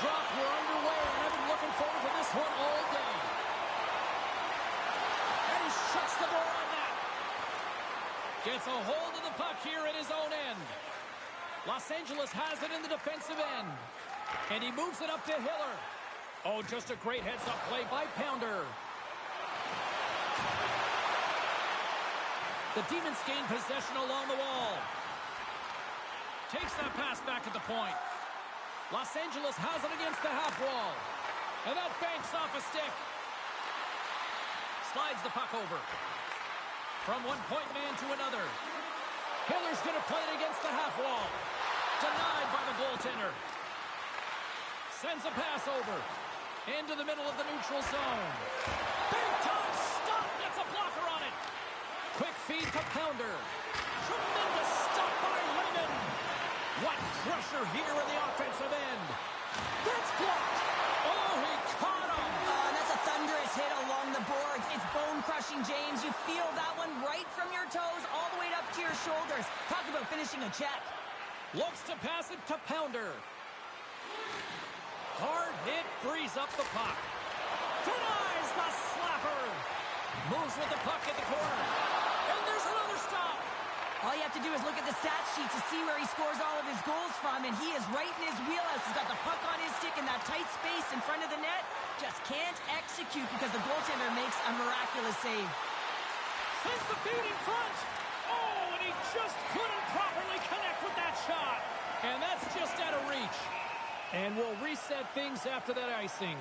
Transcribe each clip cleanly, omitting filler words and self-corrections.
drop. We're underway, and I've been looking forward to this one all day. And he shuts the door on that. Gets a hold of the puck here at his own end. Los Angeles has it in the defensive end. And he moves it up to Hiller. Oh, just a great heads-up play by Pounder. The Demons gain possession along the wall. Takes that pass back at the point. Los Angeles has it against the half wall. And that banks off a stick. Slides the puck over. From one point man to another. Hiller's going to play it against the half wall. Denied by the goaltender. Sends a pass over. Into the middle of the neutral zone. Big time stop. Gets a blocker on it. Quick feed to Pounder. Tremendous stop by Vibin. What pressure here in the offensive end. That's blocked. Oh, he caught him. That's a thunderous hit along the boards. It's bone-crushing, James. You feel that one right from your toes all the way up to your shoulders. Talk about finishing a check. Looks to pass it to Pounder. Hard hit, frees up the puck. Denies the slapper. Moves with the puck at the corner. And there's another stop. All you have to do is look at the stat sheet to see where he scores all of his goals from, and he is right in his wheelhouse. He's got the puck on his stick in that tight space in front of the net. Just can't execute because the goaltender makes a miraculous save. Sends the feed in front. Oh, and he just couldn't properly connect with that shot. And that's just out of reach. And we'll reset things after that icing.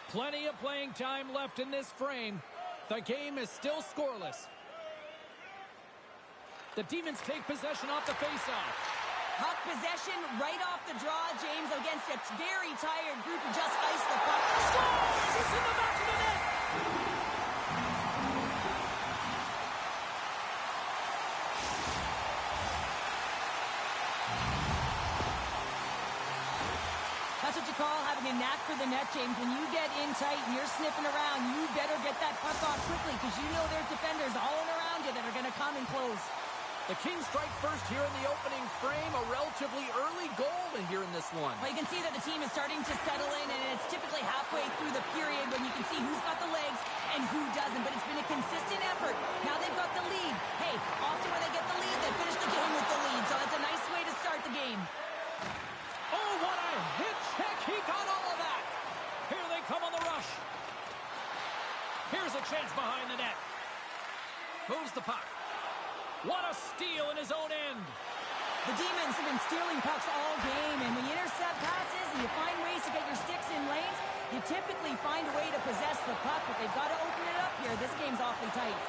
Plenty of playing time left in this frame. The game is still scoreless. The Demons take possession off the faceoff. Puck possession right off the draw, James, against a very tired group who just iced the puck. Scores! It's in the back of the net! That's what you call having a knack for the net, James. When you get in tight and you're sniffing around, you better get that puck off quickly because you know there's defenders all around you that are going to come and close. The Kings strike first here in the opening frame. A relatively early goal here in this one. Well, you can see that the team is starting to settle in, and it's typically halfway through the period when you can see who's got the legs and who doesn't. But it's been a consistent effort. Now they've got the lead. Hey, often when they get the lead, they finish the game with the lead. So that's a nice way to start the game. Oh, what a hit check. He got all of that. Here they come on the rush. Here's a chance behind the net. Moves the puck. What a steal in his own end. The Demons have been stealing pucks all game, and when you intercept passes and you find ways to get your sticks in lanes, you typically find a way to possess the puck, but they've got to open it up here. This game's awfully tight.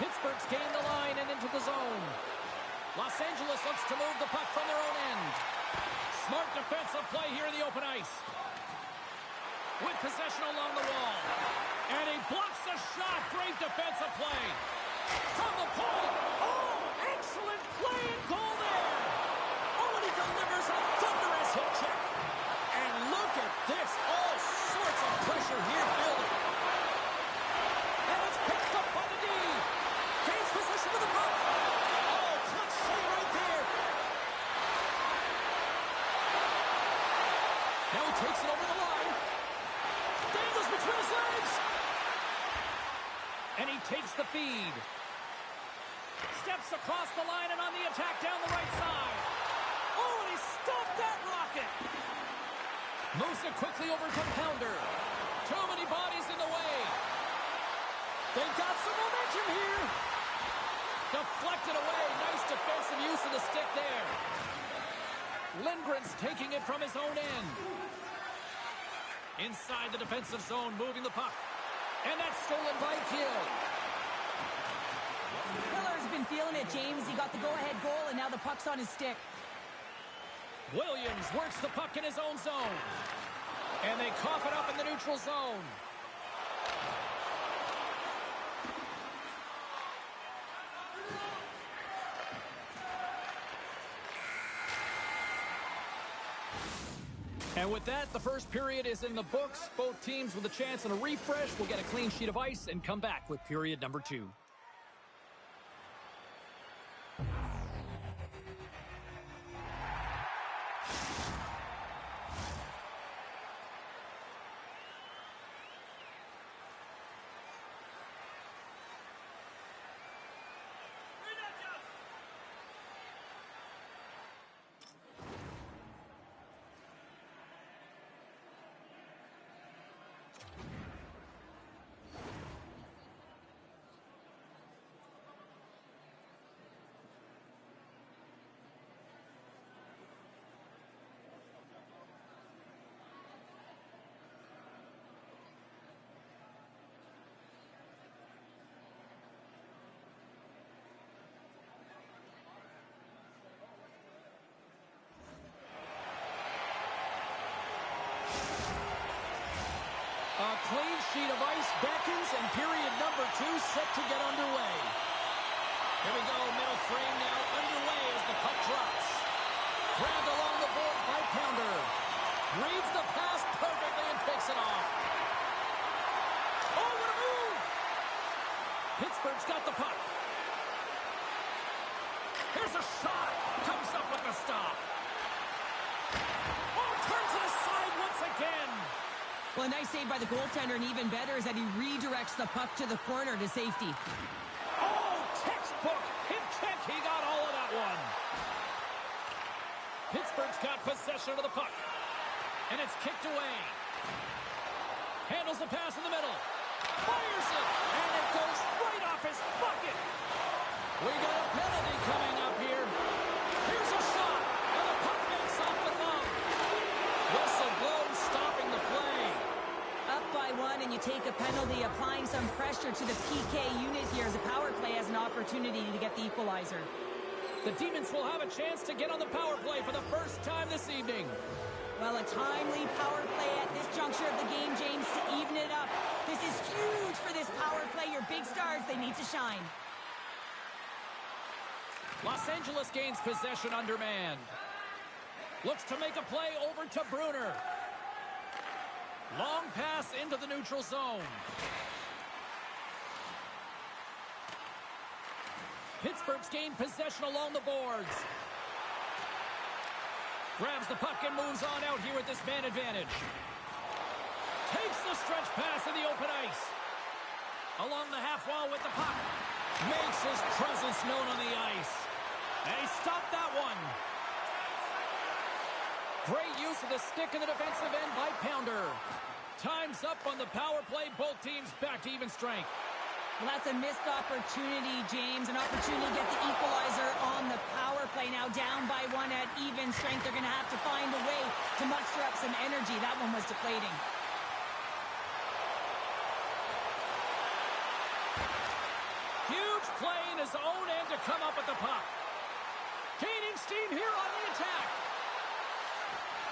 Pittsburgh's gained the line and into the zone. Los Angeles looks to move the puck from their own end. Smart defensive play here in the open ice. With possession along the wall. And he blocks the shot. Great defensive play. From the point. Oh, excellent play and goal there. Oh, and he delivers a thunderous hit check. And look at this. All sorts of pressure here building. And it's picked up by the D. Gains possession of the puck. Oh, clutch save right there. Now he takes it over the line. Dangles between his legs. And he takes the feed. Steps across the line and on the attack down the right side. Oh, and he stopped that rocket. Moves it quickly over to Pounder. Too many bodies in the way. They've got some momentum here. Deflected away. Nice defensive use of the stick there. Lindgren's taking it from his own end. Inside the defensive zone, moving the puck. And that's stolen by Gill. Hiller's been feeling it, James. He got the go-ahead goal, and now the puck's on his stick. Williams works the puck in his own zone. And they cough it up in the neutral zone. And with that, the first period is in the books. Both teams with a chance and a refresh will get a clean sheet of ice and come back with period number 2. two set to get underway. Here we go, middle frame now underway as the puck drops. Grabbed along the boards by Pounder. Reads the pass perfectly and picks it off. Oh, what a move! Pittsburgh's got the puck. Here's a shot. Comes up with the stop. Oh, turns it aside once again. Well, a nice save by the goaltender, and even better is that he redirects the puck to the corner to safety. Oh, textbook hip check. He got all of that one. Pittsburgh's got possession of the puck. And it's kicked away. Handles the pass in the middle. Fires it. And it goes right off his bucket. We got a penalty coming up here. Here's a shot. And the puck makes off the glove. Whistle blows, stopping the play. Up by one, and you take a penalty, applying some pressure to the PK unit here as the power play has an opportunity to get the equalizer. The Demons will have a chance to get on the power play for the first time this evening. Well, a timely power play at this juncture of the game, James, to even it up. This is huge for this power play. Your big stars, they need to shine. Los Angeles gains possession under man. Looks to make a play over to Bruner. Long pass into the neutral zone. Pittsburgh's gained possession along the boards. Grabs the puck and moves on out here with this man advantage. Takes the stretch pass in the open ice. Along the half wall with the puck. Makes his presence known on the ice. And he stopped that one. Great use of the stick in the defensive end by Pounder. Time's up on the power play. Both teams back to even strength. Well, that's a missed opportunity, James. An opportunity to get the equalizer on the power play. Now down by one at even strength. They're going to have to find a way to muster up some energy. That one was deflating. Huge play in his own end to come up with the puck. Gaining steam here on the attack.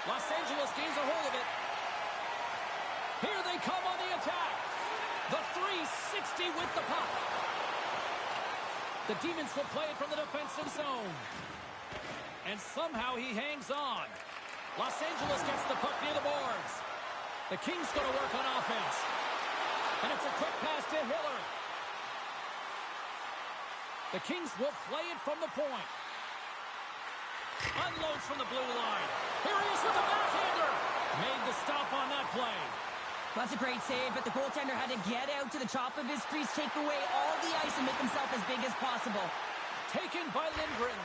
Los Angeles gains a hold of it. Here they come on the attack. The 360 with the puck. The Demons will play it from the defensive zone. And somehow he hangs on. Los Angeles gets the puck near the boards. The Kings going to work on offense. And it's a quick pass to Hiller. The Kings will play it from the point. Unloads from the blue line. Here he is with the backhander. Made the stop on that play. That's a great save, but the goaltender had to get out to the top of his crease, take away all the ice, and make himself as big as possible. Taken by Lindgren.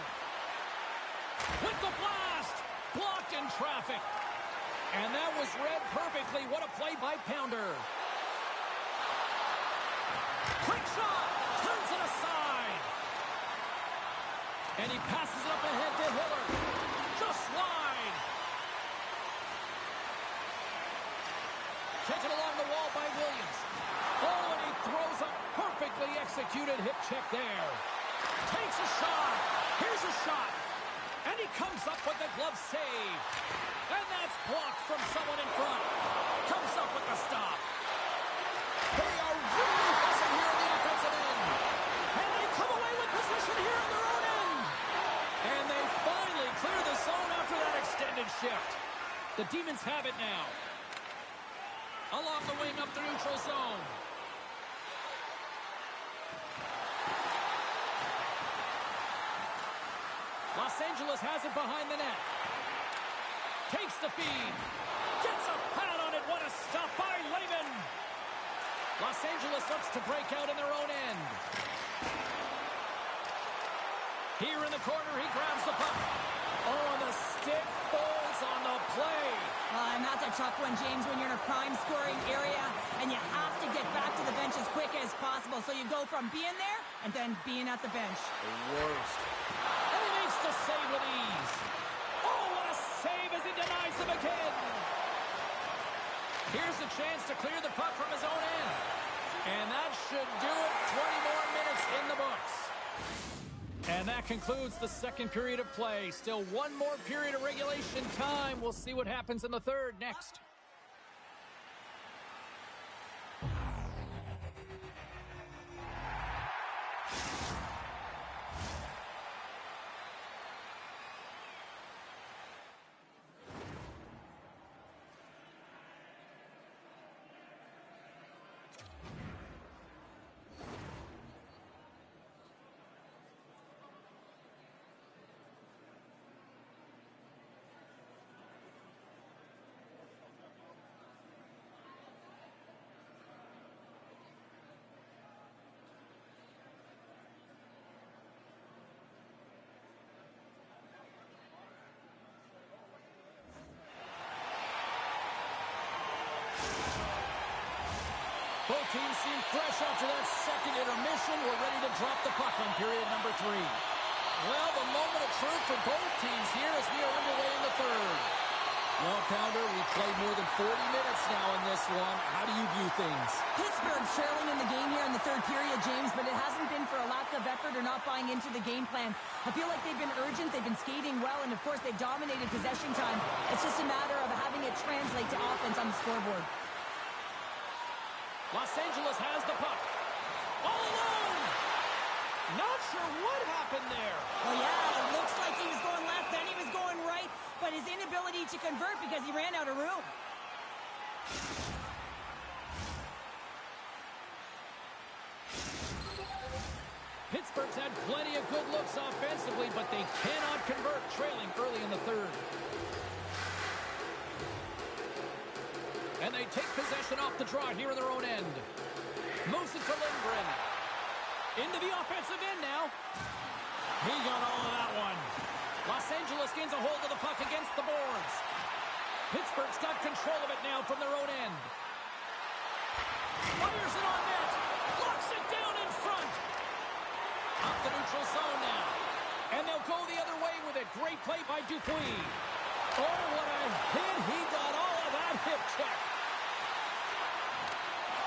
With the blast. Blocked in traffic. And that was read perfectly. What a play by Pounder. Quick shot. Turns it aside. And he passes it up ahead to Hiller. Just wide. Taken along the wall by Williams. Oh, and he throws a perfectly executed hip check there. Takes a shot. Here's a shot. And he comes up with the glove save. And that's blocked from someone in front. Comes up with the stop. They are really pressing here in the offensive end. And they come away with possession here in their own end. And they finally clear the zone after that extended shift. The Demons have it now. Along the wing up the neutral zone. Los Angeles has it behind the net. Takes the feed. Gets a pad on it. What a stop by Lehman. Los Angeles looks to break out in their own end. Here in the corner, he grabs the puck. Oh, and the stick falls on the play. And that's a tough one, James, when you're in a prime scoring area and you have to get back to the bench as quick as possible. So you go from being there and then being at the bench. The worst. And he makes the save with ease. Oh, what a save as he denies them again. Here's a chance to clear the puck from his own end. And that should do it. 20 more minutes in the books. And that concludes the second period of play. Still one more period of regulation time. We'll see what happens in the third next. teams seem fresh after that second intermission. We're ready to drop the puck on period number 3. Well, the moment of truth for both teams here as we are underway in the third. Well, Pounder, we played more than 40 minutes now in this one. How do you view things? Pittsburgh's trailing in the game here in the third period, James, but it hasn't been for a lack of effort or not buying into the game plan. I feel like they've been urgent, they've been skating well, and of course they've dominated possession time. It's just a matter of having it translate to offense on the scoreboard. Los Angeles has the puck. All alone! Not sure what happened there. Well, yeah, it looks like he was going left, then he was going right, but his inability to convert because he ran out of room. Pittsburgh's had plenty of good looks offensively, but they cannot convert, trailing early in the third. And they take possession off the draw here in their own end. Moves it to Lindgren. Into the offensive end now. He got all of that one. Los Angeles gains a hold of the puck against the boards. Pittsburgh's got control of it now from their own end. Fires it on net. Locks it down in front. Up the neutral zone now. And they'll go the other way with it. Great play by Dupuis. Oh, what a hit. He got all of that hip check.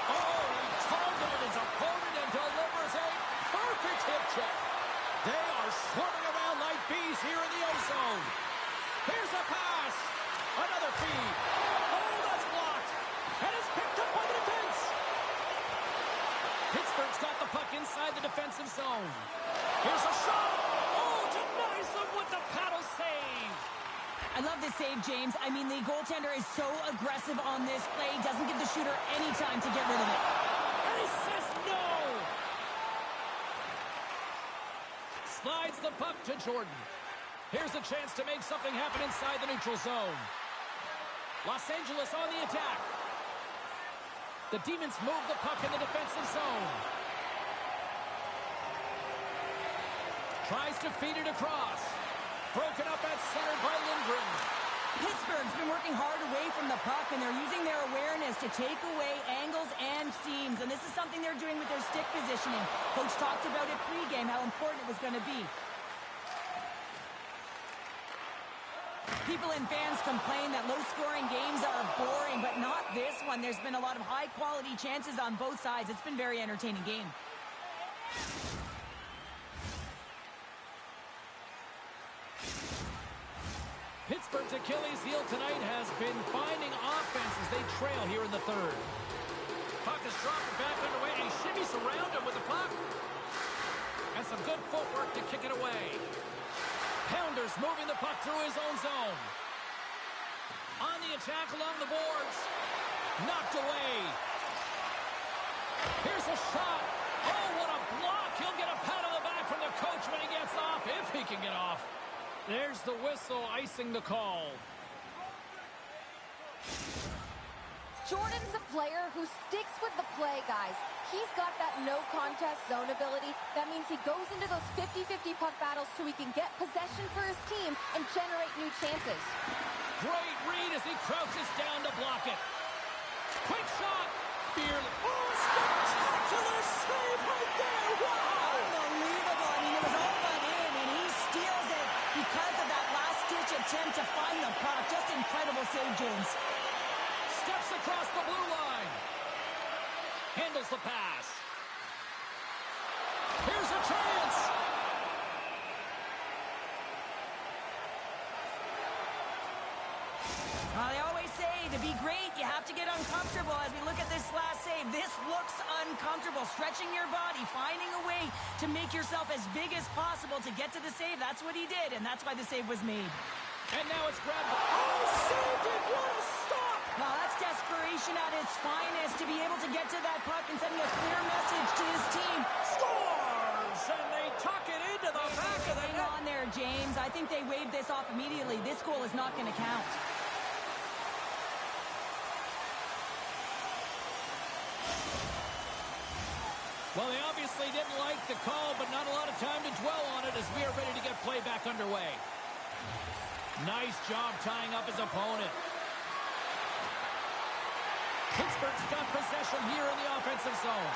Oh, he targeted his opponent and delivers a perfect hip check. They are swarming around like bees here in the O-zone. Here's a pass. Another feed. Oh, that's blocked. And it's picked up by the defense. Pittsburgh's got the puck inside the defensive zone. Here's a shot. Oh, denies them with the paddle save. I love this save, James. I mean, the goaltender is so aggressive on this play. Doesn't give the shooter any time to get rid of it. And he says no. Slides the puck to Jordan. Here's a chance to make something happen inside the neutral zone. Los Angeles on the attack. The Demons move the puck in the defensive zone. Tries to feed it across. Broken up at center by Lindgren. Pittsburgh's been working hard away from the puck, and they're using their awareness to take away angles and seams. And this is something they're doing with their stick positioning. Coach talked about it pregame, how important it was going to be. People and fans complain that low-scoring games are boring, but not this one. There's been a lot of high-quality chances on both sides. It's been a very entertaining game. Pittsburgh's Achilles heel tonight has been finding offense as they trail here in the third. Puck is dropped back underway, and he shimmies around him with the puck. And some good footwork to kick it away. Pounders moving the puck through his own zone. On the attack along the boards. Knocked away. Here's a shot. Oh, what a block. He'll get a pat on the back from the coach when he gets off, if he can get off. There's the whistle icing the call. Jordan's a player who sticks with the play, guys. He's got that no-contest zone ability. That means he goes into those 50-50 puck battles so he can get possession for his team and generate new chances. Great read as he crouches down to block it. Quick shot. Fearless. Oh, spectacular save right there. Wow. Unbelievable. I mean, it was all but in, and he steals it because of that last-ditch attempt to find the puck. Just incredible save, James. Steps across the blue line. Handles the pass. Here's a chance. They always say to be great, you have to get uncomfortable. As we look at this last save, this looks uncomfortable. Stretching your body, finding a way to make yourself as big as possible to get to the save. That's what he did, and that's why the save was made. And now it's grabbed. Oh, saved it. What a stop. Well, that's desperation at its finest, to be able to get to that puck and sending a clear message to his team. Scores! And they tuck it into the back of the net. Hang on there, James. I think they waved this off immediately. This goal is not going to count. Well, they obviously didn't like the call, but not a lot of time to dwell on it as we are ready to get play back underway. Nice job tying up his opponent. Pittsburgh's got possession here in the offensive zone.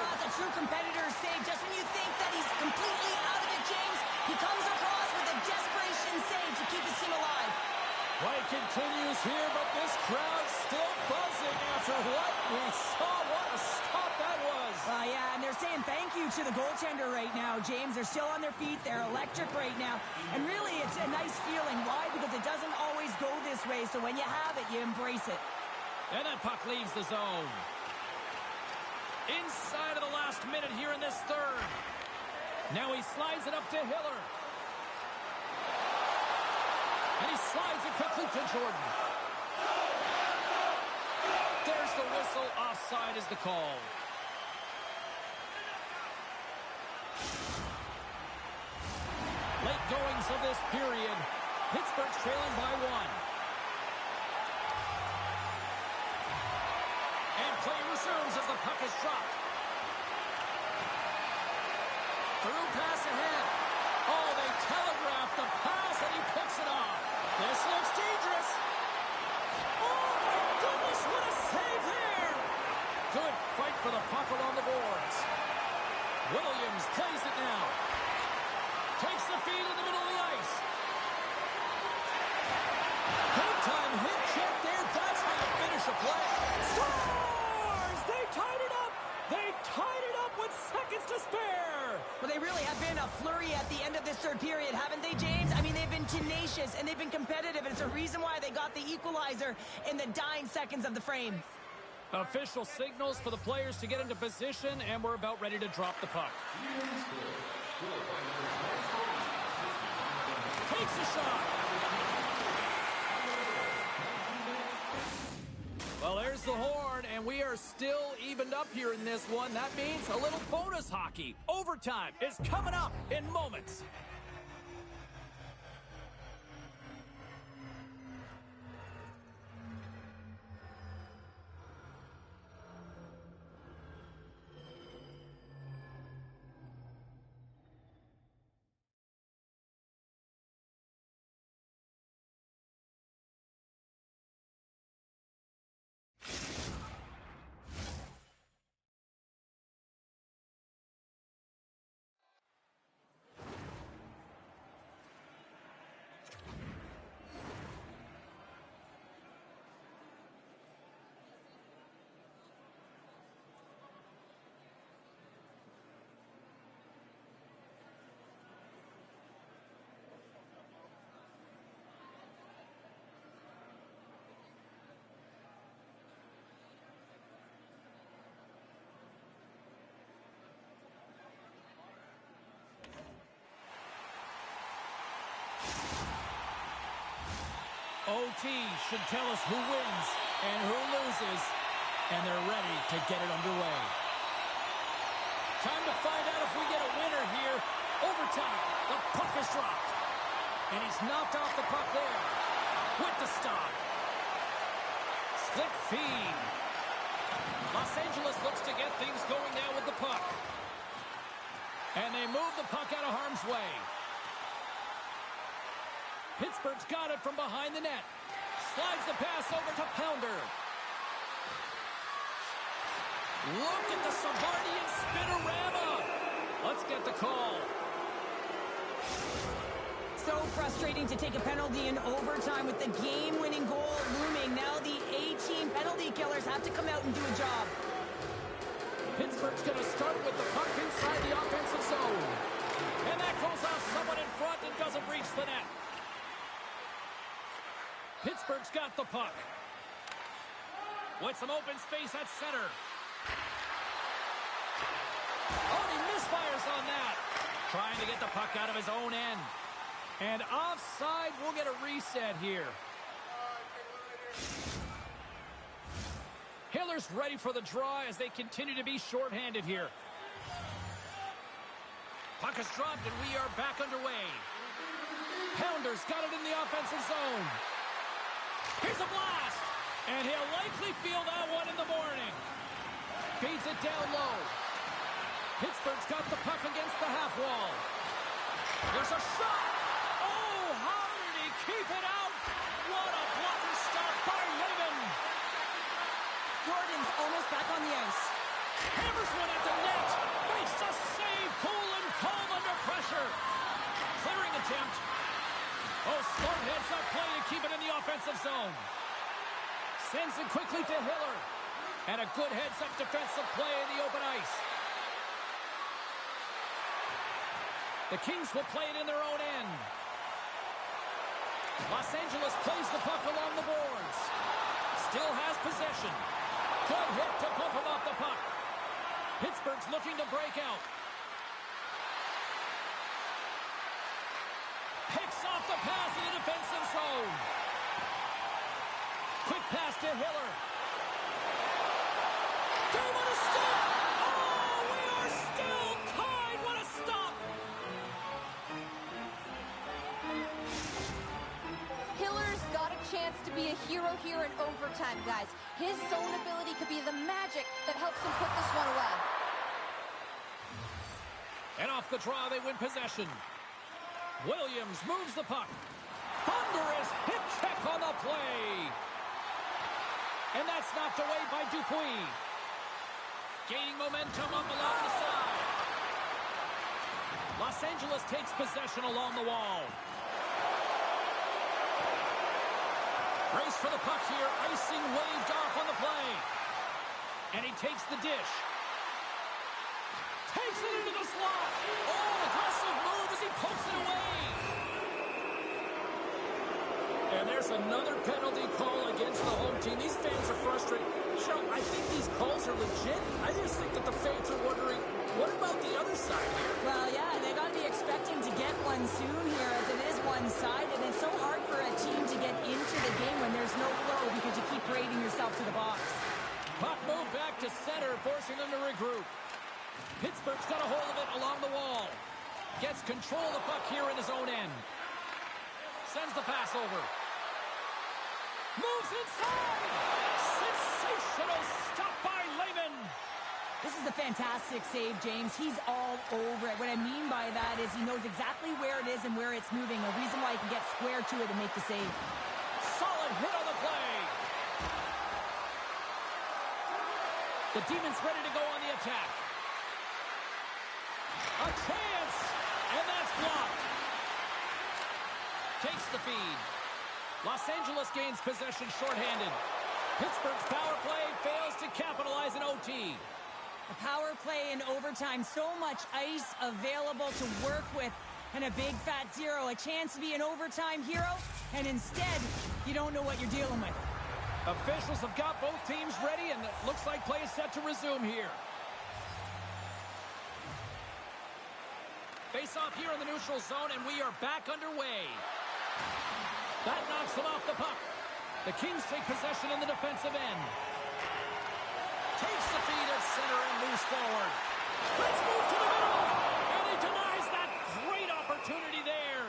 That's a true competitor's save. Just when you think that he's completely out of it, James, he comes across with a desperation save to keep his team alive. Play continues here, but this crowd's still buzzing after what we saw. What a stop that was. Yeah, and they're saying thank you to the goaltender right now, James. They're still on their feet. They're electric right now. And really, it's a nice feeling. Why? Because it doesn't always go this way. So when you have it, you embrace it. And that puck leaves the zone. Inside of the last minute here in this third. Now he slides it up to Hiller. And he slides it quickly to Jordan. There's the whistle. Offside is the call. Late goings of this period. Pittsburgh's trailing by 1. And play resumes as the puck is dropped. Through pass ahead. Oh, they telegraphed the pass, and he picks it off. This looks dangerous. Oh, my goodness, what a save there. Good fight for the puck along the boards. Williams plays it now. Takes the feed in the middle of the ice. Big time hit check there. That's how you finish a play. Scores! They tied it up. They tied it up with seconds to spare. Well, they really have been a flurry at the end of this third period, haven't they, James? I mean, they've been tenacious, and they've been competitive, and it's a reason why they got the equalizer in the dying seconds of the frame. Official signals for the players to get into position, and we're about ready to drop the puck. Takes a shot. Well, there's the horn, and we are still evened up here in this one. That means a little bonus hockey. Overtime is coming up in moments. OT should tell us who wins and who loses, and they're ready to get it underway. Time to find out if we get a winner here. Overtime, the puck is dropped, and he's knocked off the puck there with the stop. Slick feed. Los Angeles looks to get things going now with the puck, and they move the puck out of harm's way. Pittsburgh's got it from behind the net. Slides the pass over to Pounder. Look at the Savardian spinorama. Let's get the call. So frustrating to take a penalty in overtime with the game-winning goal looming. Now the A-team penalty killers have to come out and do a job. Pittsburgh's going to start with the puck inside the offensive zone. And that goes off someone in front and doesn't reach the net. Pittsburgh's got the puck. With some open space at center. Oh, he misfires on that. Trying to get the puck out of his own end. And offside, we'll get a reset here. Hiller's ready for the draw as they continue to be shorthanded here. Puck is dropped and we are back underway. Pounder's got it in the offensive zone. Here's a blast, and he'll likely feel that one in the morning. Feeds it down low. Pittsburgh's got the puck against the half wall. There's a shot. Oh, how did he keep it out? What a Jordan's almost back on the ice. Hammers one at the net. Makes a save. Cool and calm under pressure. Clearing attempt. Oh, smart heads-up play to keep it in the offensive zone. Sends it quickly to Hiller. And a good heads-up defensive play in the open ice. The Kings will play it in their own end. Los Angeles plays the puck along the boards. Still has possession. Good hit to bump him off the puck. Pittsburgh's looking to break out. Picks off the pass in the defensive zone. Quick pass to Hiller. Game on a stick. Oh, we are still tied. What a stop. Hiller's got a chance to be a hero here in overtime, guys. His zone ability could be the magic that helps him put this one away. And off the draw, they win possession. Williams moves the puck. Thunderous hip check on the play. And that's knocked away by Dupuis. Gaining momentum up along the side. Los Angeles takes possession along the wall. Race for the puck here. Icing waved off on the play. And he takes the dish. Takes it into the slot. Oh, aggressive move as he pokes it away. And there's another penalty call against the home team. These fans are frustrated. Sure, I think these calls are legit. I just think that the fans are wondering, what about the other side here? Well, yeah, they got to be expecting to get one soon here as it is one-sided. And it's so hard for a team to get into the game when there's no flow because you keep parading yourself to the box. Puck move back to center, forcing them to regroup. Pittsburgh's got a hold of it along the wall. Gets control of the puck here in his own end. Sends the pass over. Moves inside. Sensational stop by Lehman. This is a fantastic save, James. He's all over it. What I mean by that is he knows exactly where it is and where it's moving. A reason why he can get square to it and make the save. Solid hit on the play. The Demons ready to go on the attack. A chance, and that's blocked. Takes the feed. Los Angeles gains possession shorthanded. Pittsburgh's power play fails to capitalize in OT. A power play in overtime, so much ice available to work with, and a big fat zero. A chance to be an overtime hero, and instead, you don't know what you're dealing with. Officials have got both teams ready, and it looks like play is set to resume here. Face-off here in the neutral zone, and we are back underway. That knocks them off the puck. The Kings take possession in the defensive end. Takes the feed at center and moves forward. Let's move to the middle. And he denies that great opportunity there.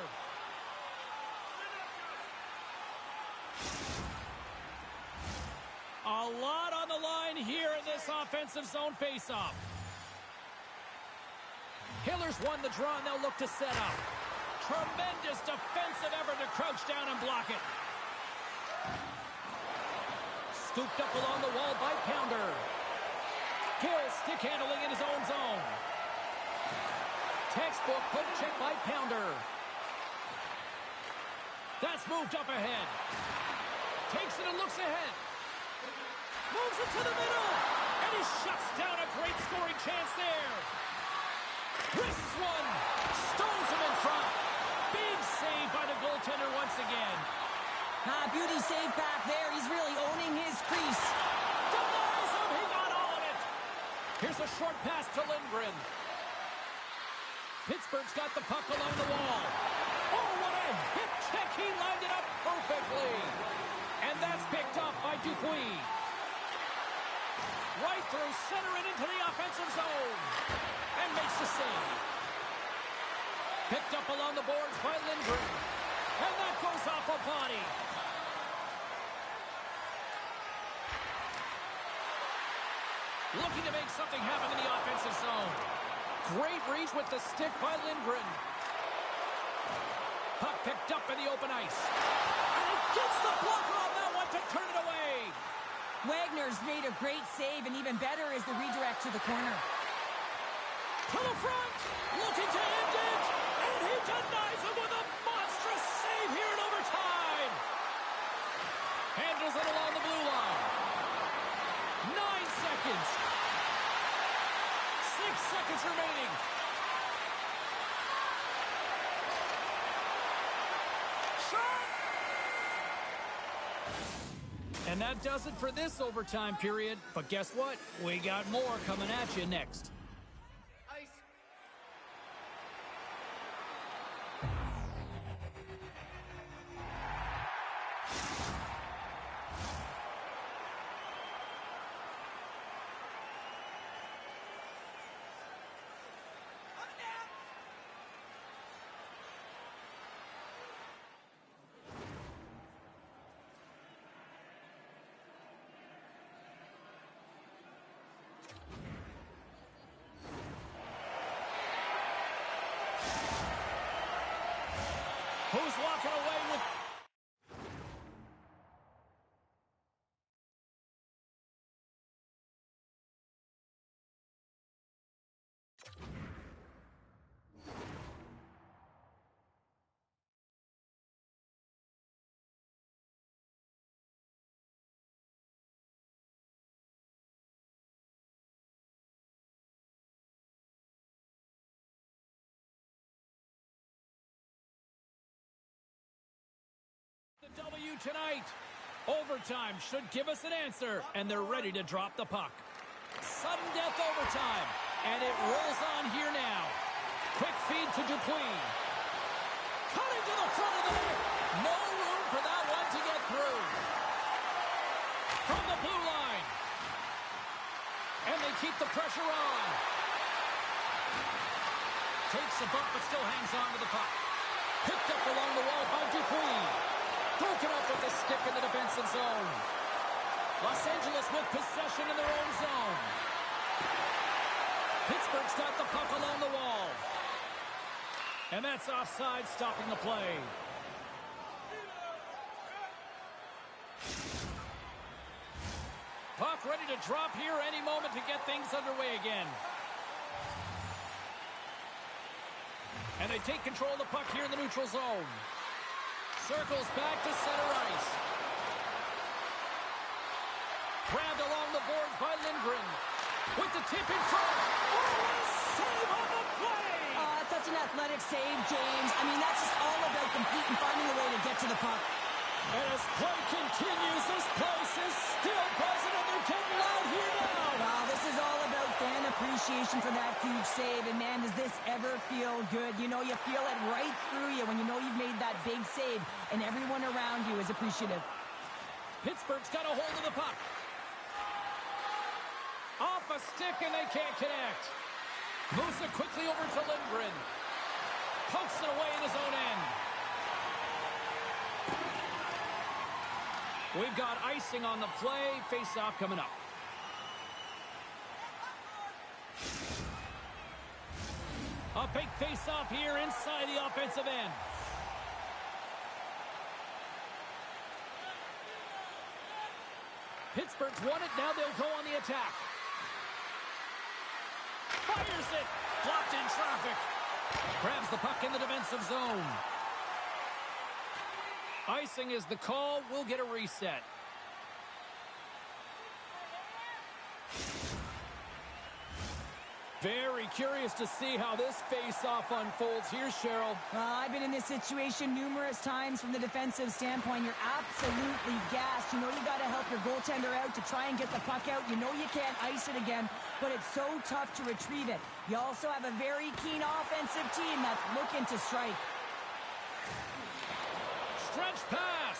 A lot on the line here in this offensive zone face-off. Hiller's won the draw, and they'll look to set up. Tremendous defensive effort to crouch down and block it. Scooped up along the wall by Pounder. Gill stick handling in his own zone. Textbook poke check by Pounder. That's moved up ahead. Takes it and looks ahead. Moves it to the middle. And he shuts down a great scoring chance there. Wrists one. Stones him in front. Big save by the goaltender once again. Beauty save back there. He's really owning his crease. Denies him. He got all of it. Here's a short pass to Lindgren. Pittsburgh's got the puck along the wall. Oh, what a hip check. He lined it up perfectly. And that's picked up by Dupuis. Right through center and into the offensive zone. And makes the save. Picked up along the boards by Lindgren. And that goes off a body. Looking to make something happen in the offensive zone. Great reach with the stick by Lindgren. Puck picked up in the open ice. And he gets the blocker on that one to turn it away. Wagner's made a great save, and even better is the redirect to the corner. To the front, looking to end it, and he denies him with a monstrous save here in overtime. Handles it along the blue line. 9 seconds. 6 seconds remaining. And that does it for this overtime period. But guess what? We got more coming at you next. Who's walking away with... The W tonight. Overtime should give us an answer, and they're ready to drop the puck. Sudden death overtime, and it rolls on here now. Quick feed to Dupuis. Cutting to the front of the net. No room for that one to get through. From the blue line. And they keep the pressure on. Takes a bump, but still hangs on to the puck. Picked up along the wall by Dupuis. Broken up with the stick in the defensive zone. Los Angeles with possession in their own zone. Pittsburgh's got the puck along the wall. And that's offside, stopping the play. Puck ready to drop here any moment to get things underway again. And they take control of the puck here in the neutral zone. Circles back to center ice. Grabbed along the boards by Lindgren. With the tip in front. Oh, a save on the play! Such an athletic save, James. I mean, that's just all about competing, finding a way to get to the puck. And as play continues, this place is still buzzing, and they're getting loud here now. Wow, this is all about fan appreciation for that huge save. And, man, does this ever feel good? You know, you feel it right through you when you know you've made that big save, and everyone around you is appreciative. Pittsburgh's got a hold of the puck. Off a stick, and they can't connect. Moves it quickly over to Lindgren. Pokes it away in his own end. We've got icing on the play. Face-off coming up. A big face-off here inside the offensive end. Pittsburgh's won it. Now they'll go on the attack. Fires it. Blocked in traffic. Grabs the puck in the defensive zone. Icing is the call. We'll get a reset. Very curious to see how this face-off unfolds here, Cheryl. I've been in this situation numerous times from the defensive standpoint. You're absolutely gassed. You know you got to help your goaltender out to try and get the puck out. You know you can't ice it again, but it's so tough to retrieve it. You also have a very keen offensive team that's looking to strike. Stretch pass.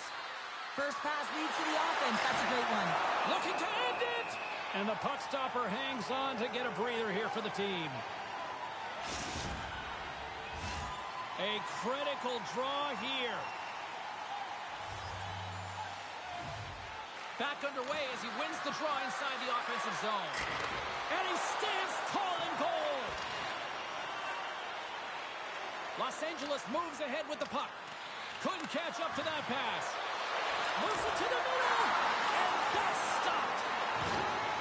First pass leads to the offense. That's a great one. Looking to end it. And the puck stopper hangs on to get a breather here for the team. A critical draw here. Back underway as he wins the draw inside the offensive zone. And he stands tall in goal. Los Angeles moves ahead with the puck. Couldn't catch up to that pass. Moves it to the middle. And that's stopped.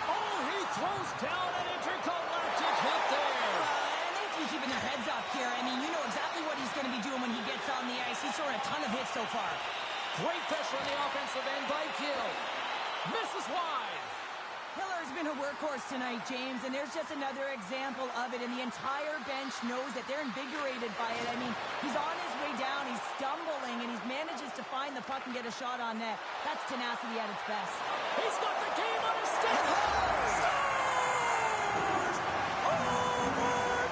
Oh, he throws down an intergalactic hit there. And they have to be keeping their heads up here. I mean, you know exactly what he's going to be doing when he gets on the ice. He's throwing a ton of hits so far. Great pressure on the offensive end by Gill. Misses wide. Hiller's been a workhorse tonight, James, and there's just another example of it, and the entire bench knows that they're invigorated by it. I mean, he's on his way down, he's stumbling, and he manages to find the puck and get a shot on net. That's tenacity at its best. He's got the game on his stick. Scores! Overtime winner!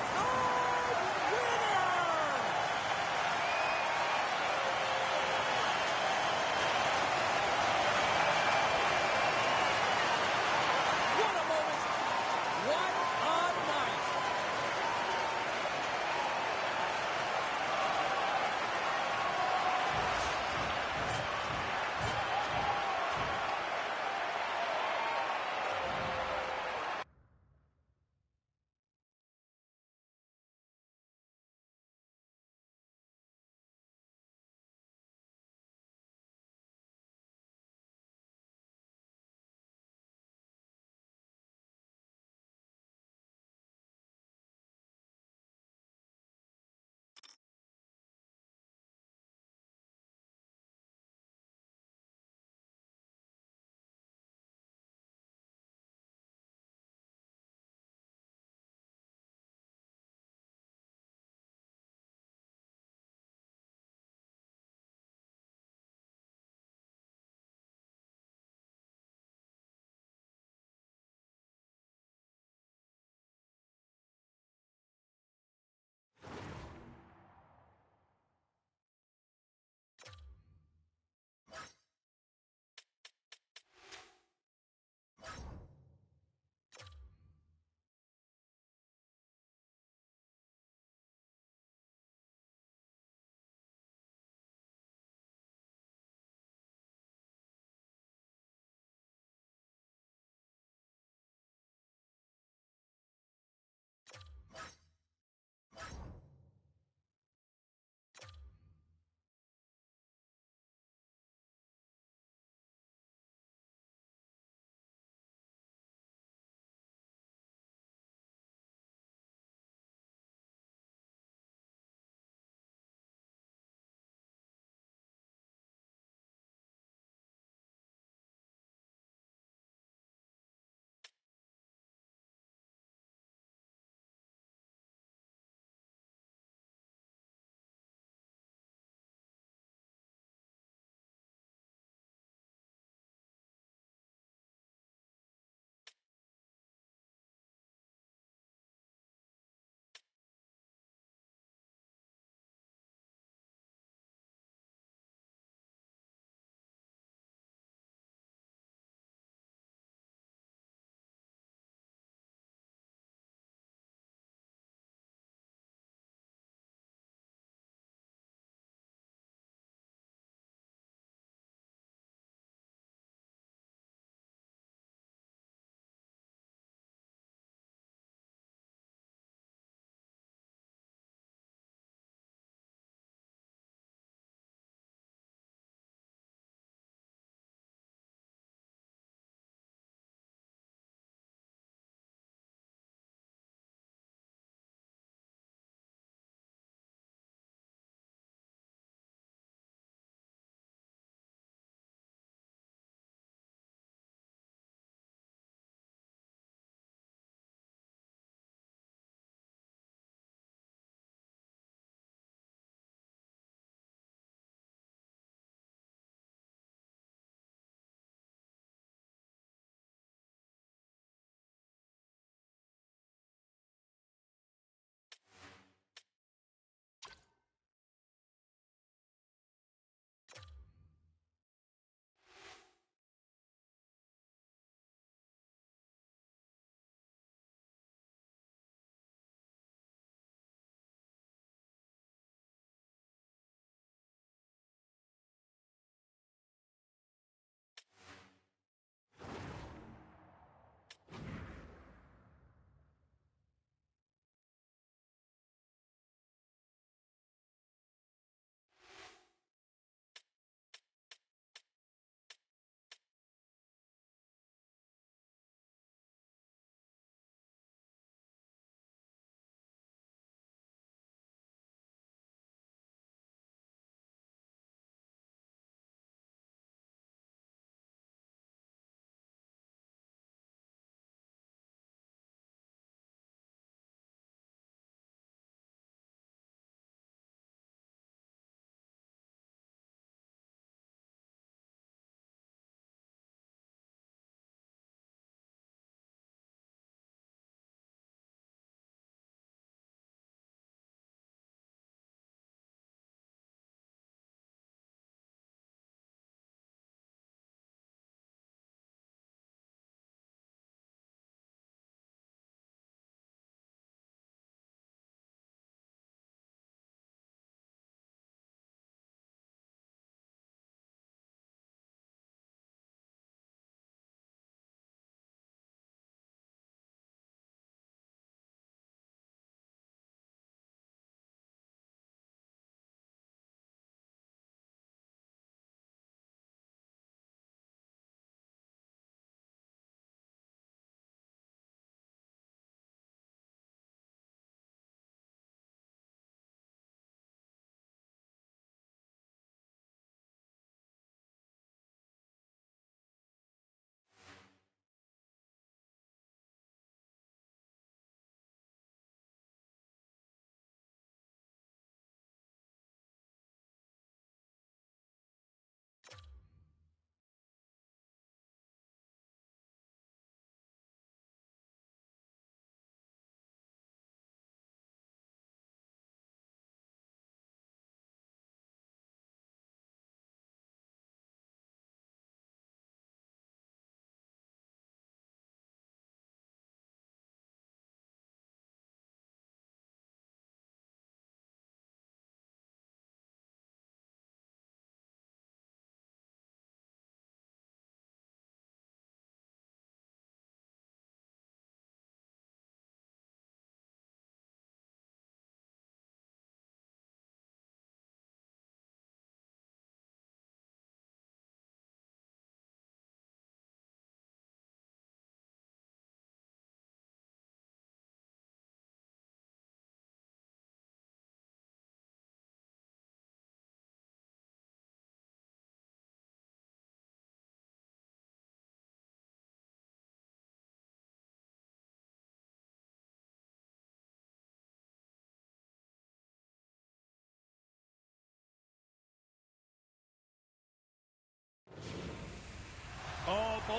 What a moment! What a night!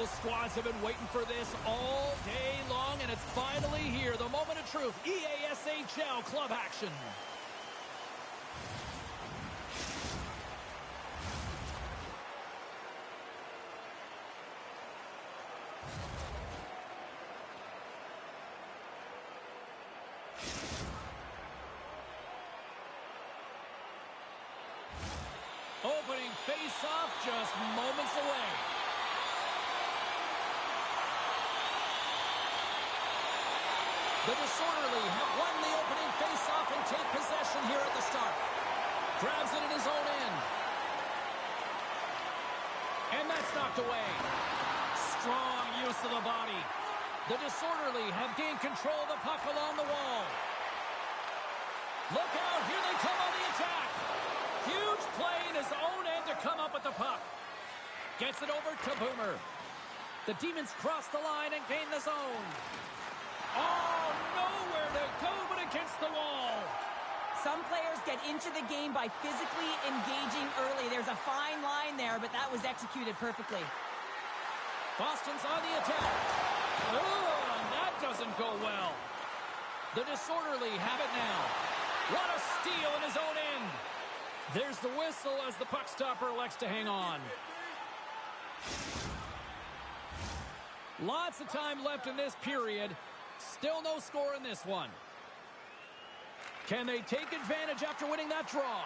Both squads have been waiting for this all day long, and it's finally here. The moment of truth. EASHL club action. Opening face-off just moments away. The Disorderly have won the opening face-off and take possession here at the start. Grabs it in his own end. And that's knocked away. Strong use of the body. The Disorderly have gained control of the puck along the wall. Look out, here they come on the attack. Huge play in his own end to come up with the puck. Gets it over to Boomer. The Demons cross the line and gain the zone. Oh, nowhere to go but against the wall. Some players get into the game by physically engaging early. There's a fine line there, but that was executed perfectly. Boston's on the attack. Oh, and that doesn't go well. The Disorderly have it now. What a steal in his own end. There's the whistle as the puck stopper elects to hang on. Lots of time left in this period. Still no score in this one. Can they take advantage after winning that draw?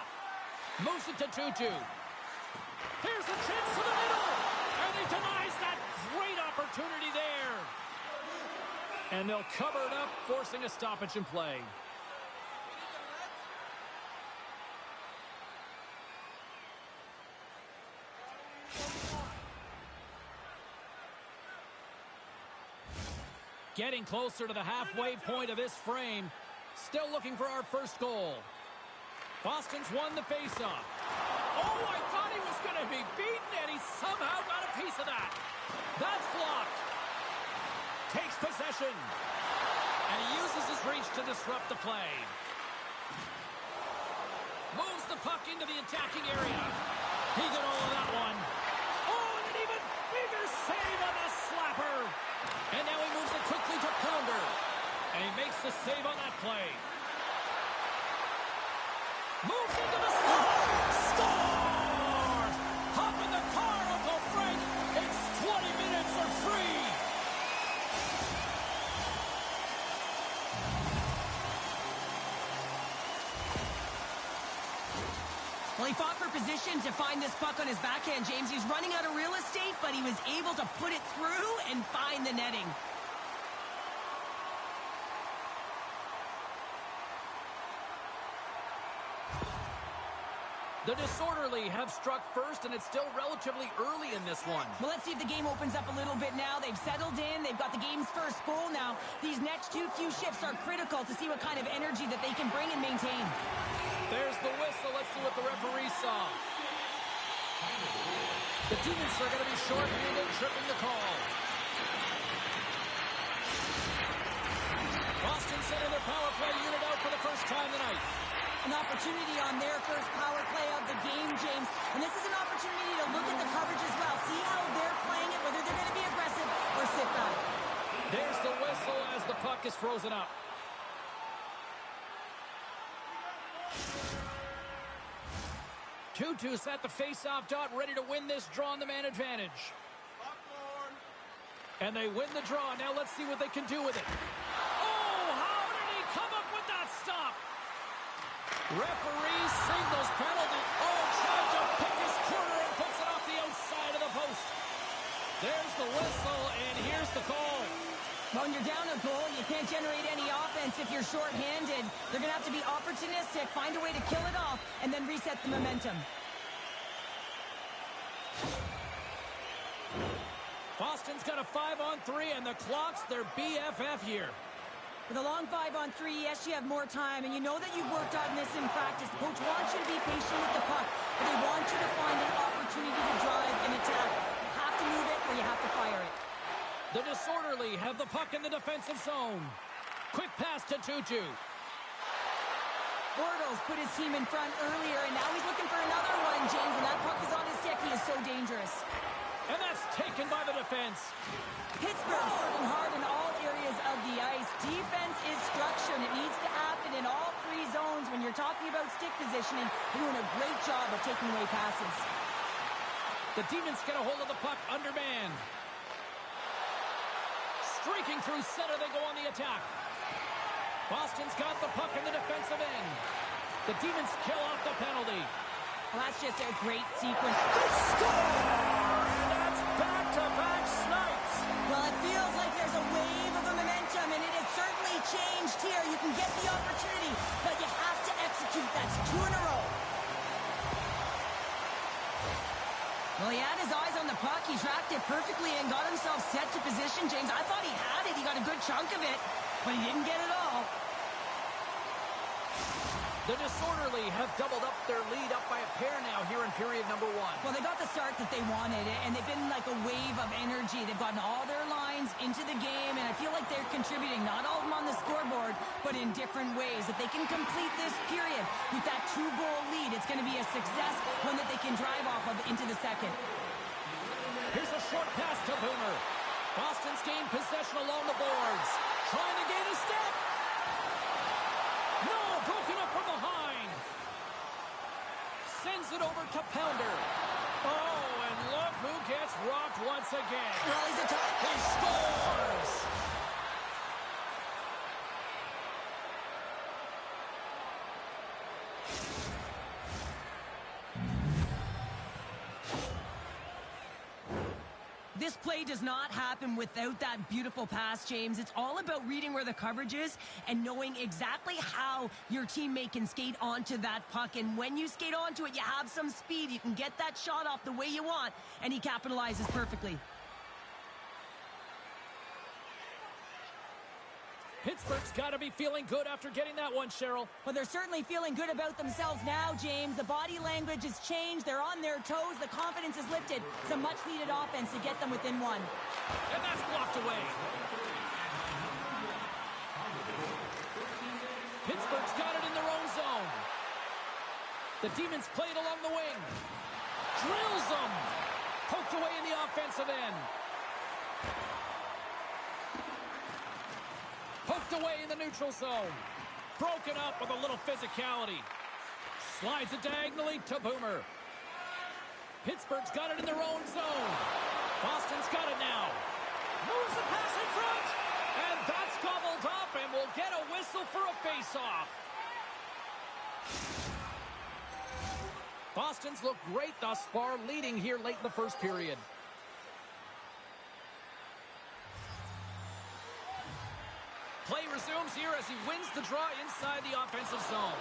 Moves it to 2-2. Here's a chance to the middle. And he denies that great opportunity there. And they'll cover it up, forcing a stoppage in play. Getting closer to the halfway point of this frame. Still looking for our first goal. Boston's won the faceoff. Oh, I thought he was going to be beaten, and he somehow got a piece of that. That's blocked. Takes possession. And he uses his reach to disrupt the play. Moves the puck into the attacking area. He got all of that one. Oh, and an even bigger save on the slapper. And now he moves it quickly to Pounder. And he makes the save on that play. Moves into the slot. Scores! Hop in the car, Uncle Frank. It's 20 minutes or free. Well, he fought for position to find this puck on his backhand, James. He's running out of real estate, but he was able to put it through and find the netting. The Disorderly have struck first, and it's still relatively early in this one. Well, let's see if the game opens up a little bit now. They've settled in. They've got the game's first goal now. These next few shifts are critical to see what kind of energy that they can bring and maintain. There's the whistle. Let's see what the referee saw. The Demons are going to be short-handed, tripping the call. Boston sending their power play unit out for the first time tonight. An opportunity on their first power play of the game, James. And this is an opportunity to look at the coverage as well. See how they're playing it, whether they're going to be aggressive or sit back. There's the whistle as the puck is frozen up. Tutu's at the face-off dot, ready to win this draw on the man advantage. And they win the draw. Now let's see what they can do with it. Oh, how did he come up with that stop? Referee signals penalty. Oh, tried to pick his corner and puts it off the outside of the post. There's the whistle, and here's the call. When you're down a goal, you can't generate any offense if you're short-handed. They're going to have to be opportunistic, find a way to kill it off, and then reset the momentum. Boston's got a 5-on-3, and the clock's their BFF here. With a long 5-on-3, yes, you have more time, and you know that you've worked on this in practice. The coach wants you to be patient with the puck, but they want you to find an opportunity to drive and attack. You have to move it or you have to fire it. The Disorderly have the puck in the defensive zone. Quick pass to Tutu. Bortles put his team in front earlier, and now he's looking for another one, James, and that puck is on his stick. He is so dangerous. And that's taken by the defense. Pittsburgh's working hard in all areas of the ice. Defense is structure, and it needs to happen in all three zones. When you're talking about stick positioning, they're doing a great job of taking away passes. The Demons get a hold of the puck undermanned. Streaking through center, they go on the attack. Boston's got the puck in the defensive end. The Demons kill off the penalty. Well, that's just a great sequence. They score! And that's back-to-back snipes. Well, it feels like there's a wave of momentum, and it has certainly changed here. You can get the opportunity, but you have to execute. That's 2 in a row. Well, he had his eyes on the puck. He tracked it perfectly and got himself set to position, James. I thought he had it. He got a good chunk of it, but he didn't get it all. The Disorderly have doubled up their lead up by a pair now here in period number 1. Well, they got the start that they wanted, and they've been like a wave of energy. They've gotten all their lines into the game, and I feel like they're contributing, not all of them on the scoreboard, but in different ways. If they can complete this period with that 2-goal lead, it's going to be a success, one that they can drive off of into the second. Here's a short pass to Boomer. Boston's gained possession along the boards. Trying to gain a step. No, broken up from behind. Sends it over to Pounder. Oh, and look who gets rocked once again. Well, he's a top. He scores! This play does not happen without that beautiful pass, James. It's all about reading where the coverage is and knowing exactly how your teammate can skate onto that puck. And when you skate onto it, you have some speed. You can get that shot off the way you want, and he capitalizes perfectly. Pittsburgh's got to be feeling good after getting that one, Cheryl. Well, they're certainly feeling good about themselves now, James. The body language has changed. They're on their toes. The confidence is lifted. Some much-needed offense to get them within 1. And that's blocked away. Pittsburgh's got it in their own zone. The Demons play it along the wing. Drills them. Poked away in the offensive end. Poked away in the neutral zone. Broken up with a little physicality. Slides it diagonally to Boomer. Pittsburgh's got it in their own zone. Boston's got it now. Moves the pass in front. And that's gobbled up, and we'll get a whistle for a face-off. Boston's looked great thus far, leading here late in the first period. Play resumes here as he wins the draw inside the offensive zone.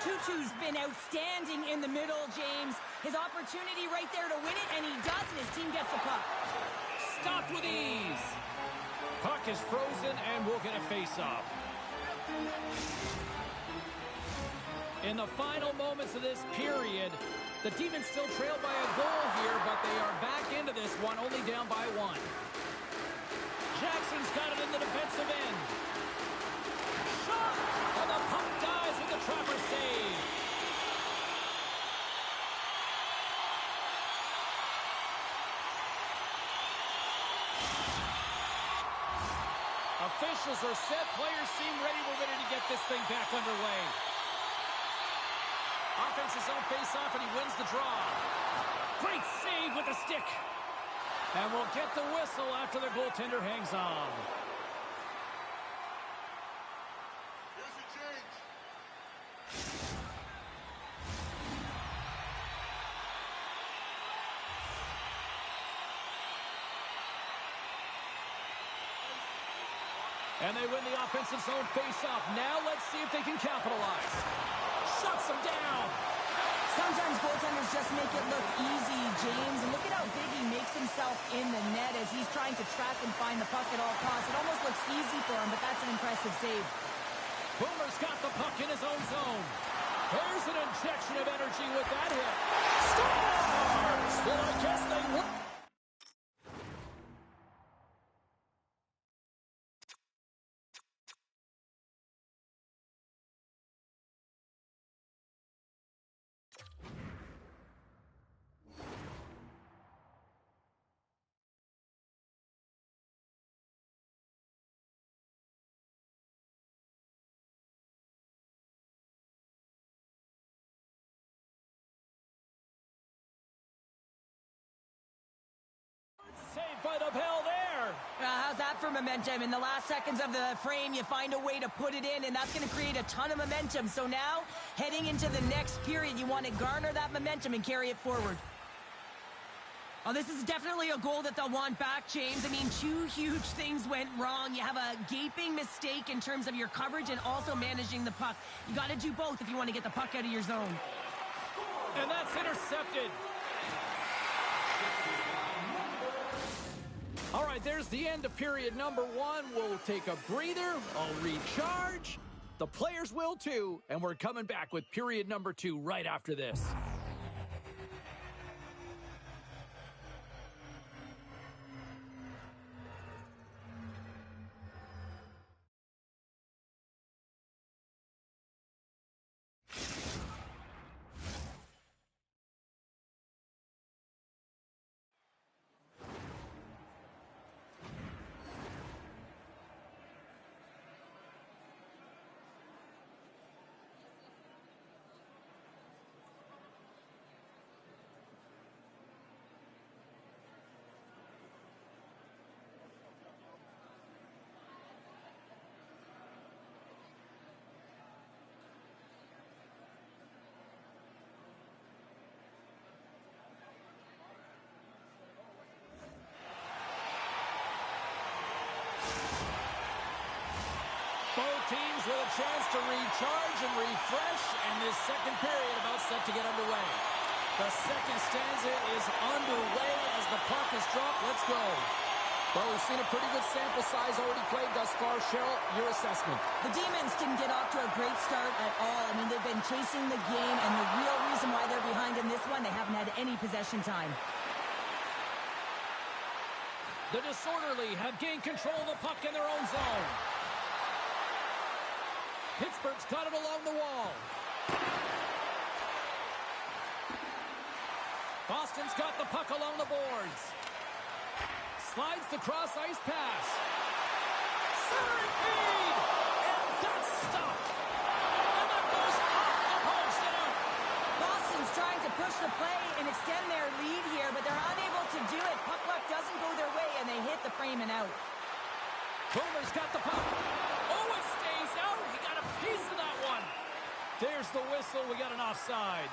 Tutu's been outstanding in the middle, James. His opportunity right there to win it, and he does, and his team gets the puck. Stopped with ease. Puck is frozen, and we'll get a face-off. In the final moments of this period, the Demons still trail by a goal here, but they are back into this one, only down by 1. Jackson's got it in the defensive end. Shot! And the puck dies with the trapper save. Officials are set. Players seem ready. We're ready to get this thing back underway. Offense's own face-off, and he wins the draw. Great save with the stick. And we'll get the whistle after the goaltender hangs on. Here's the change. And they win the offensive zone face-off. Now let's see if they can capitalize. Shuts them down. Sometimes goaltenders just make it look easy, James. And look at how big he makes himself in the net as he's trying to track and find the puck at all costs. It almost looks easy for him, but that's an impressive save. Boomer's got the puck in his own zone. There's an injection of energy with that hit. Scores! Well, I guess they won. could have held there. How's that for momentum? In the last seconds of the frame, you find a way to put it in, and that's going to create a ton of momentum. So now, heading into the next period, you want to garner that momentum and carry it forward. Oh, this is definitely a goal that they'll want back, James. I mean, two huge things went wrong. You have a gaping mistake in terms of your coverage and also managing the puck. You got to do both if you want to get the puck out of your zone. And that's intercepted. All right, there's the end of period number 1. We'll take a breather. I'll recharge. The players will too. And we're coming back with period number 2 right after this. Both teams with a chance to recharge and refresh, and this second period about set to get underway. The second stanza is underway as the puck is dropped. Let's go. Well, we've seen a pretty good sample size already played thus far. Cheryl, your assessment. The Demons didn't get off to a great start at all. I mean, they've been chasing the game, and the real reason why they're behind in this one, they haven't had any possession time. The Disorderly have gained control of the puck in their own zone. Pittsburgh's got it along the wall. Boston's got the puck along the boards. Slides the cross-ice pass. Centering feed! And that's stopped. And that goes off the post and out. Boston's trying to push the play and extend their lead here, but they're unable to do it. Puck luck doesn't go their way, and they hit the frame and out. Boomer's got the puck. Oh, it stays out. He got a piece of that one. There's the whistle. We got an offside.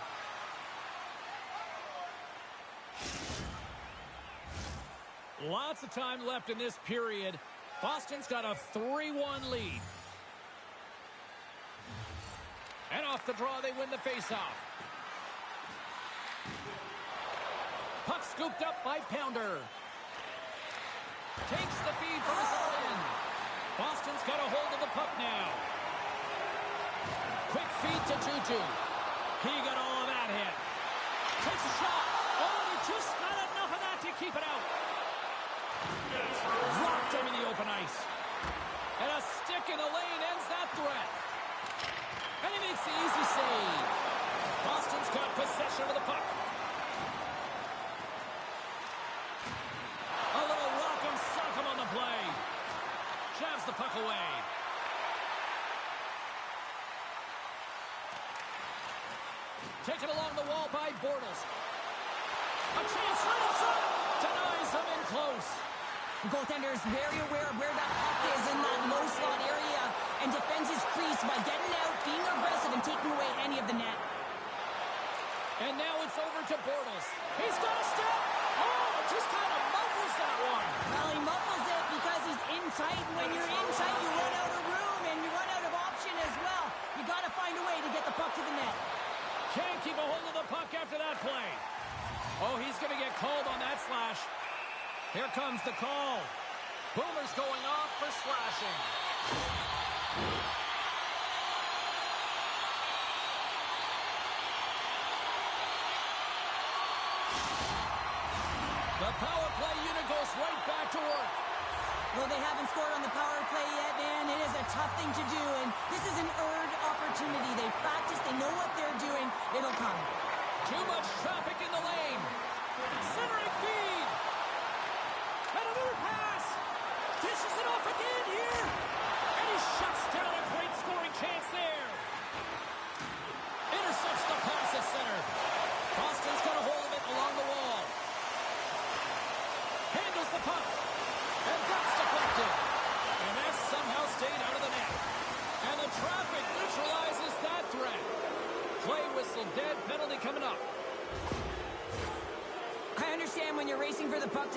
Lots of time left in this period. Boston's got a 3-1 lead. And off the draw, they win the faceoff. Puck scooped up by Pounder. Takes the feed from his own end. Boston's got a hold of the puck now. Quick feed to Juju. He got all of that hit. Takes a shot. Oh, he just got enough of that to keep it out. Dropped him in the open ice. And a stick in the lane ends that threat. And he makes the easy save. Boston's got possession of the puck. A little rock and sock him on the play. Jabs the puck away. Taken along the wall by Bortles. A chance right in front. Denies him in close. The goaltender is very aware of where that puck is in that low slot area and defends his crease by getting out, being aggressive, and taking away any of the net. And now it's over to Bortles. He's got a step. Oh, just kind of muffles that one. Well, he muffles it because he's in tight. When you're in tight, you run out of room and you run out of option as well. You got to find a way to get the puck to the net. Can't keep a hold of the puck after that play. Oh, he's going to get called on that slash. Here comes the call. Boomer's going off for slashing. The power play unit goes right back to work. Well, they haven't scored on the power play yet, man. It is a tough thing to do, and this is an earned opportunity. They practice, they know what they're doing. It'll come. Too much traffic in the lane. Centering feed. And another pass. Dishes it off again here. And he shuts down a great scoring chance there. Intercepts the pass at center. Boston's got a hold of it along the wall. Handles the puck.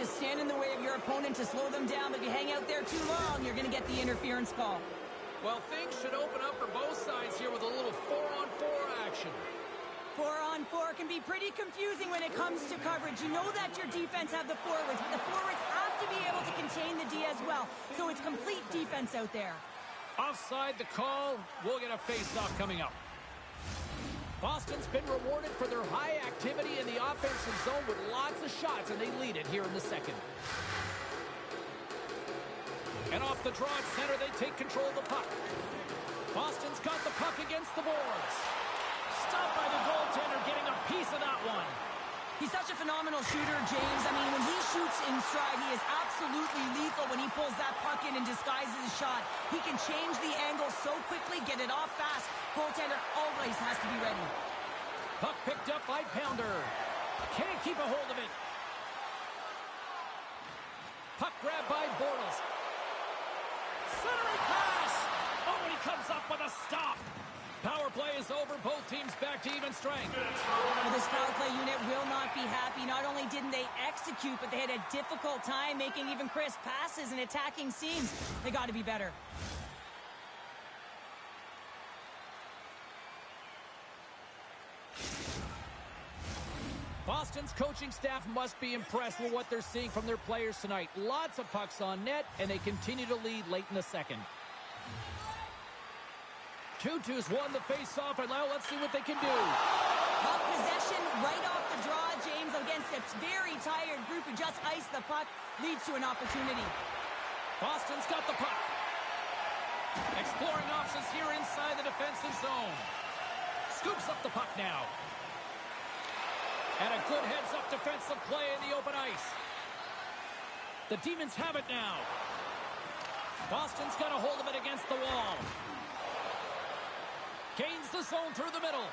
to stand in the way of your opponent to slow them down. But if you hang out there too long, you're going to get the interference call. Well, things should open up for both sides here with a little 4-on-4 action. 4-on-4 can be pretty confusing when it comes to coverage. You know that your defense have the forwards, but the forwards have to be able to contain the D as well. So it's complete defense out there. Offside the call. We'll get a face-off coming up. Boston's been rewarded for their high activity in the offensive zone with lots of shots, and they lead it here in the second. And off the draw at center, they take control of the puck. Boston's got the puck against the boards. Stopped by the goaltender, getting a piece of that one. He's such a phenomenal shooter, James. I mean, when he shoots in stride, he is absolutely lethal when he pulls that puck in and disguises his shot. He can change the angle so quickly, get it off fast. Goaltender always has to be ready. Puck picked up by Pounder. Can't keep a hold of it. Puck grabbed by Bortles. Centering pass! Oh, and he comes up with a stop. Power play is over. Both teams back to even strength. Well, this power play unit will not be happy. Not only didn't they execute, but they had a difficult time making even crisp passes and attacking seams. They got to be better. Boston's coaching staff must be impressed with what they're seeing from their players tonight. Lots of pucks on net, and they continue to lead late in the second. 2-2's won the face-off, and now let's see what they can do. Puck possession right off the draw, James, against a very tired group who just iced the puck, leads to an opportunity. Boston's got the puck. Exploring options here inside the defensive zone. Scoops up the puck now. And a good heads-up defensive play in the open ice. The Demons have it now. Boston's got a hold of it against the wall. Gains the zone through the middle.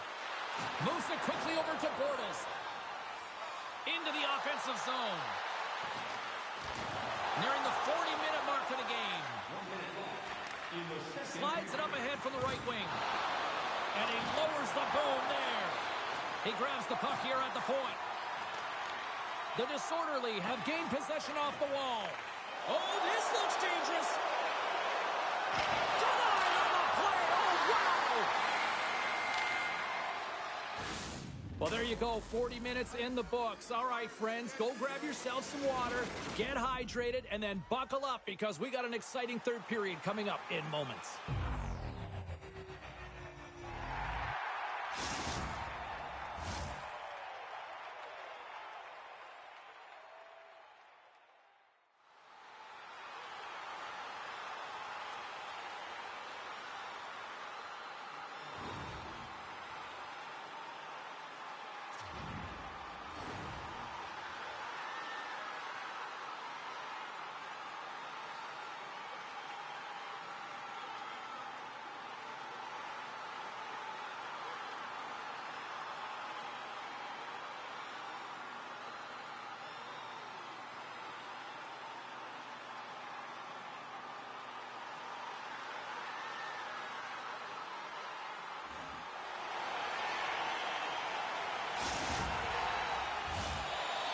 Moves it quickly over to Bortles. Into the offensive zone. Nearing the 40-minute mark of the game. Slides it up ahead from the right wing. And he lowers the boom there. He grabs the puck here at the point. The disorderly have gained possession off the wall. Oh, this looks dangerous. Denied on the play. Oh, wow. Well, there you go. 40 minutes in the books. All right, friends, go grab yourself some water, get hydrated, and then buckle up because we got an exciting third period coming up in moments.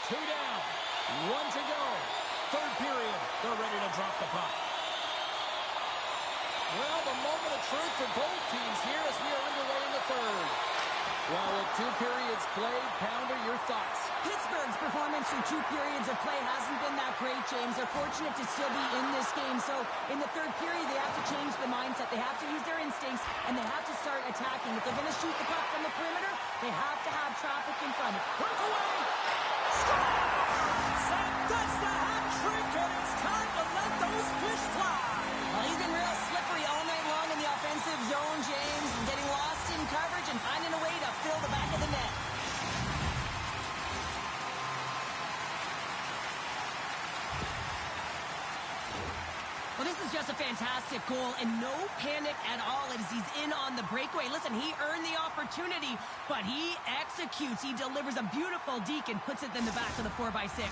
Two down, one to go. Third period, they're ready to drop the puck. Well, the moment of truth for both teams here as we are underway in the third. Well, with 2 periods played, Pounder, your thoughts? Pittsburgh's performance through 2 periods of play hasn't been that great, James. They're fortunate to still be in this game. So in the third period, they have to change the mindset. They have to use their instincts, and they have to start attacking. If they're going to shoot the puck from the perimeter, they have to have traffic in front. Breakaway! Scores! And that's the hat trick, and it's time to let those fish fly. Well, he's been real slippery all night long in the offensive zone, James, and getting lost in coverage and finding a way to fill the back of the net. Well, this is just a fantastic goal, and no panic at all as he's in on the breakaway. Listen, he earned the opportunity, but he executes. He delivers a beautiful deke and puts it in the back of the 4x6.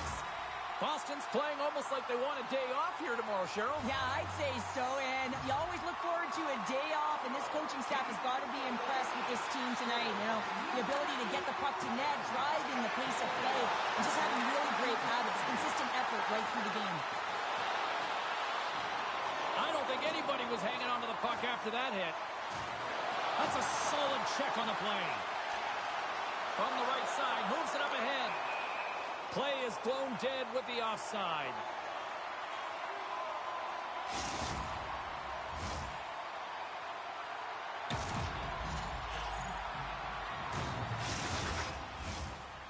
Boston's playing almost like they want a day off here tomorrow, Cheryl. Yeah, I'd say so, and you always look forward to a day off, and this coaching staff has got to be impressed with this team tonight. You know, the ability to get the puck to net, driving the pace of play, and just having really great habits, consistent effort right through the game. I don't think anybody was hanging on to the puck after that hit. That's a solid check on the play. From the right side, moves it up ahead. Play is blown dead with the offside.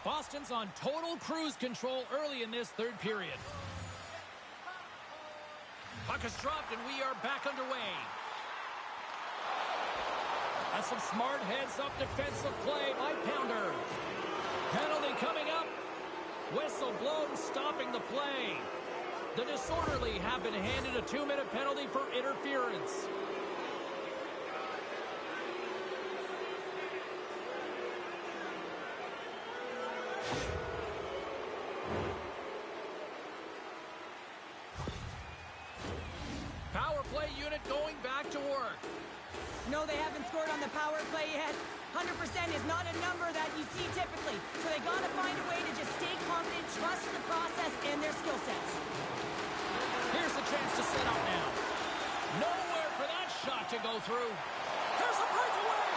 Boston's on total cruise control early in this third period. Puck is dropped and we are back underway. That's some smart heads-up defensive play by Pounder. Penalty coming up. Whistle blown, stopping the play. The disorderly have been handed a 2-minute penalty for interference. Power play unit going back to work. No, they haven't scored on the power play yet. 100% is not a number that you see typically. So they got to find a way to just stay confident, trust the process and their skill sets. Here's a chance to set up now. Nowhere for that shot to go through. There's a breakaway.